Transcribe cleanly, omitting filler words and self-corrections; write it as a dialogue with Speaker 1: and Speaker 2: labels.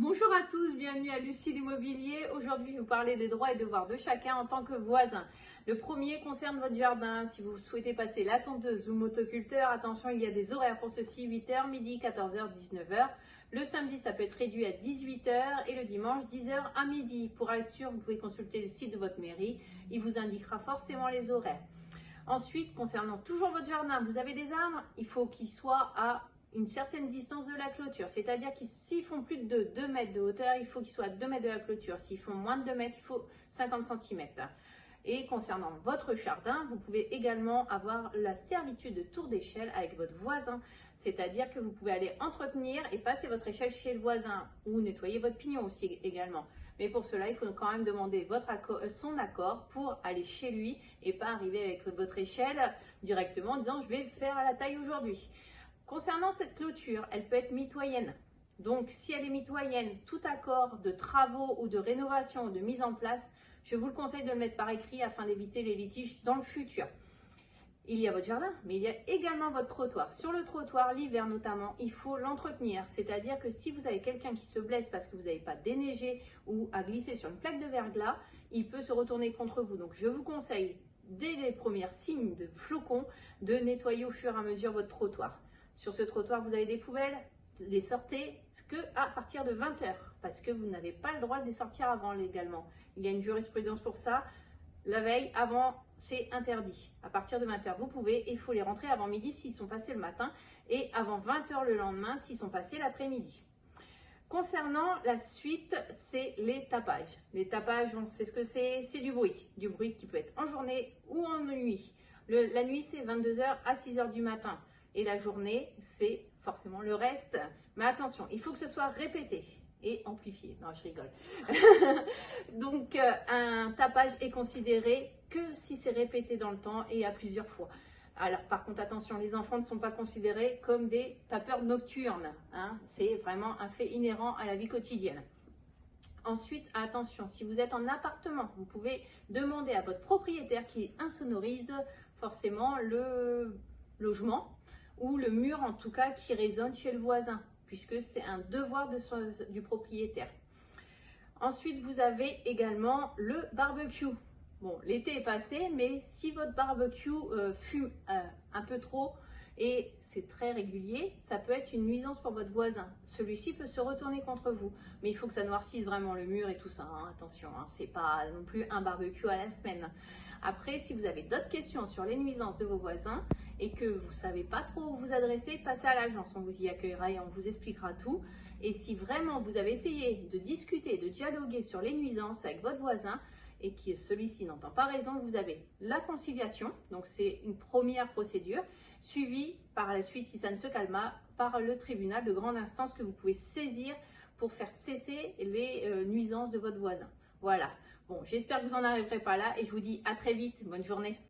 Speaker 1: Bonjour à tous, bienvenue à Lucie l'Immobilier. Aujourd'hui, je vais vous parler des droits et devoirs de chacun en tant que voisin. Le premier concerne votre jardin. Si vous souhaitez passer la tondeuse ou le motoculteur, attention, il y a des horaires pour ceci, 8h, midi, 14h, 19h. Le samedi, ça peut être réduit à 18h et le dimanche, 10h à midi. Pour être sûr, vous pouvez consulter le site de votre mairie. Il vous indiquera forcément les horaires. Ensuite, concernant toujours votre jardin, vous avez des arbres, il faut qu'ils soient à une certaine distance de la clôture. C'est-à-dire que s'ils font plus de 2 mètres de hauteur, il faut qu'ils soient à 2 mètres de la clôture. S'ils font moins de 2 mètres, il faut 50 cm. Et concernant votre jardin, vous pouvez également avoir la servitude de tour d'échelle avec votre voisin. C'est-à-dire que vous pouvez aller entretenir et passer votre échelle chez le voisin ou nettoyer votre pignon aussi également. Mais pour cela, il faut quand même demander son accord pour aller chez lui et pas arriver avec votre échelle directement en disant je vais faire à la taille aujourd'hui. Concernant cette clôture, elle peut être mitoyenne. Donc, si elle est mitoyenne, tout accord de travaux ou de rénovation ou de mise en place, je vous le conseille de le mettre par écrit afin d'éviter les litiges dans le futur. Il y a votre jardin, mais il y a également votre trottoir. Sur le trottoir, l'hiver notamment, il faut l'entretenir. C'est-à-dire que si vous avez quelqu'un qui se blesse parce que vous n'avez pas déneigé ou à glisser sur une plaque de verglas, il peut se retourner contre vous. Donc, je vous conseille, dès les premiers signes de flocons, de nettoyer au fur et à mesure votre trottoir. Sur ce trottoir, vous avez des poubelles, les sortez que à partir de 20h parce que vous n'avez pas le droit de les sortir avant légalement. Il y a une jurisprudence pour ça. La veille, avant, c'est interdit. À partir de 20h, vous pouvez et il faut les rentrer avant midi s'ils sont passés le matin et avant 20h le lendemain s'ils sont passés l'après-midi. Concernant la suite, c'est les tapages. Les tapages, on sait ce que c'est du bruit. Du bruit qui peut être en journée ou en nuit. La nuit, c'est 22h à 6h du matin. Et la journée, c'est forcément le reste. Mais attention, il faut que ce soit répété et amplifié. Non, je rigole. Donc, un tapage est considéré que si c'est répété dans le temps et à plusieurs fois. Alors, par contre, attention, les enfants ne sont pas considérés comme des tapeurs nocturnes. Hein. C'est vraiment un fait inhérent à la vie quotidienne. Ensuite, attention, si vous êtes en appartement, vous pouvez demander à votre propriétaire qui insonorise forcément le logement ou le mur en tout cas qui résonne chez le voisin, puisque c'est un devoir du propriétaire. Ensuite, vous avez également le barbecue. Bon, l'été est passé, mais si votre barbecue fume un peu trop et c'est très régulier, ça peut être une nuisance pour votre voisin. Celui-ci peut se retourner contre vous, mais il faut que ça noircisse vraiment le mur et tout ça. Hein. Attention, hein, c'est pas non plus un barbecue à la semaine. Après, si vous avez d'autres questions sur les nuisances de vos voisins et que vous ne savez pas trop où vous adresser, passez à l'agence, on vous y accueillera et on vous expliquera tout. Et si vraiment vous avez essayé de discuter, de dialoguer sur les nuisances avec votre voisin et que celui-ci n'entend pas raison, vous avez la conciliation, donc c'est une première procédure, suivie par la suite, si ça ne se calme pas, par le tribunal de grande instance que vous pouvez saisir pour faire cesser les nuisances de votre voisin. Voilà. Bon, j'espère que vous n'en arriverez pas là et je vous dis à très vite. Bonne journée.